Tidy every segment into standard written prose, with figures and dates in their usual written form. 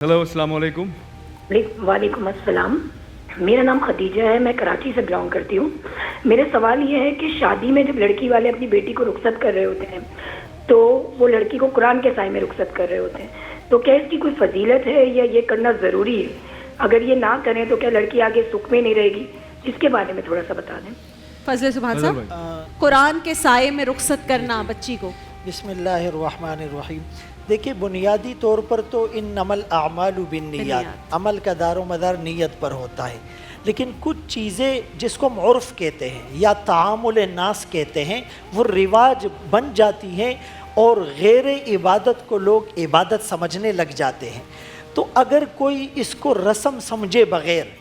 Hello अस्सलाम वालेकुम। वालेकुम अस्सलाम। मेरा नाम खदीजा है, मैं कराची से बिलोंग करती हूँ। मेरा सवाल ये है कि शादी में जब लड़की वाले अपनी बेटी को रुखसत कर रहे होते हैं तो वो लड़की को कुरान के साए में रुखसत कर रहे होते हैं, तो क्या इसकी कोई फजीलत है या ये करना ज़रूरी है? अगर ये ना करें तो क्या लड़की आगे सुख में नहीं रहेगी? इसके बारे में थोड़ा सा बता दें। फजल सुभान साहब, कुरान के साए में रुखसत करना बच्ची को। बिस्मिल्लाहिर्रहमानिर्रहीम। देखिए, बुनियादी तौर पर तो इन्नमल आमालु बिन्नियात, अमल का दारो मदार नीयत पर होता है, लेकिन कुछ चीज़ें जिसको हम उर्फ़ कहते हैं या तामुल नास कहते हैं वो रिवाज बन जाती हैं और गैर इबादत को लोग इबादत समझने लग जाते हैं। तो अगर कोई इसको रस्म समझे बग़ैर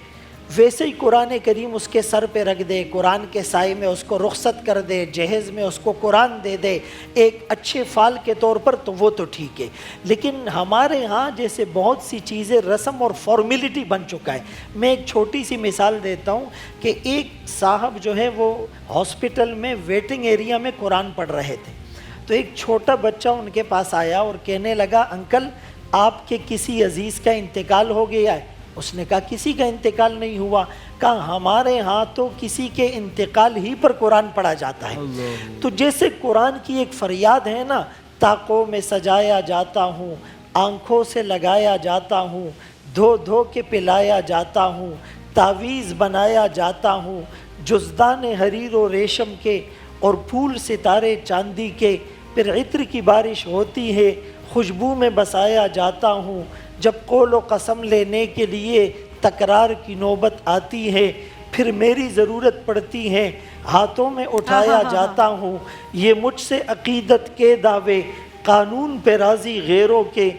वैसे ही कुरान करीम उसके सर पे रख दे, कुरान के साए में उसको रुखसत कर दे, जहेज़ में उसको कुरान दे दे एक अच्छे फ़ाल के तौर पर, तो वो तो ठीक है। लेकिन हमारे यहाँ जैसे बहुत सी चीज़ें रस्म और फॉर्मेलिटी बन चुका है। मैं एक छोटी सी मिसाल देता हूँ कि एक साहब जो है वो हॉस्पिटल में वेटिंग एरिया में कुरान पढ़ रहे थे, तो एक छोटा बच्चा उनके पास आया और कहने लगा, अंकल आपके किसी अजीज़ का इंतकाल हो गया है? उसने कहा किसी का इंतकाल नहीं हुआ। कहा हमारे यहाँ तो किसी के इंतकाल ही पर कुरान पढ़ा जाता है। तो जैसे कुरान की एक फरियाद है ना, ताकों में सजाया जाता हूँ, आँखों से लगाया जाता हूँ, धो धो के पिलाया जाता हूँ, तावीज़ बनाया जाता हूँ, जुज़दान हरीर और रेशम के और फूल सितारे चांदी के, फिर इत्र की बारिश होती है, खुशबू में बसाया जाता हूँ, जब कौल व कसम लेने के लिए तकरार की नौबत आती है, फिर मेरी ज़रूरत पड़ती है, हाथों में उठाया जाता हूँ, ये मुझसे अक़ीदत के दावे कानून पे राज़ी गैरों के,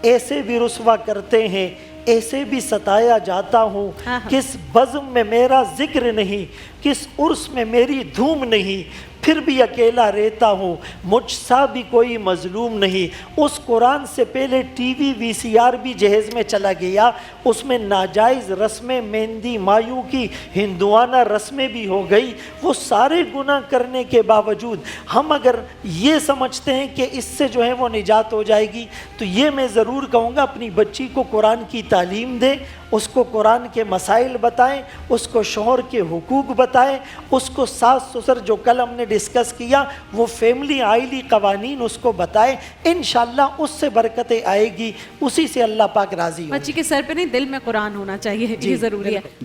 ऐसे भी रुस्वा करते हैं, ऐसे भी सताया जाता हूँ, किस बज़्म में मेरा ज़िक्र नहीं, किस उर्स में मेरी धूम नहीं, फिर भी अकेला रहता हूँ, मुझसा भी कोई मज़लूम नहीं। उस कुरान से पहले टीवी वीसीआर भी जहेज़ में चला गया, उसमें नाजायज़ रस्में मेहंदी मायू की हिंदुआना रस्में भी हो गई। वो सारे गुनाह करने के बावजूद हम अगर ये समझते हैं कि इससे जो है वो निजात हो जाएगी, तो ये मैं ज़रूर कहूँगा अपनी बच्ची को कुरान की तालीम दें, उसको कुरान के मसाइल बताएं, उसको शौहर के हुकूक बताएं, उसको सास ससुर जो कल हमने डिस्कस किया वो फैमिली आइली कवानीन उसको बताएं। इंशाअल्लाह उससे बरकतें आएगी, उसी से अल्लाह पाक राज़ी होंगे। बच्ची के सर पे नहीं दिल में कुरान होना चाहिए, ये ज़रूरी है।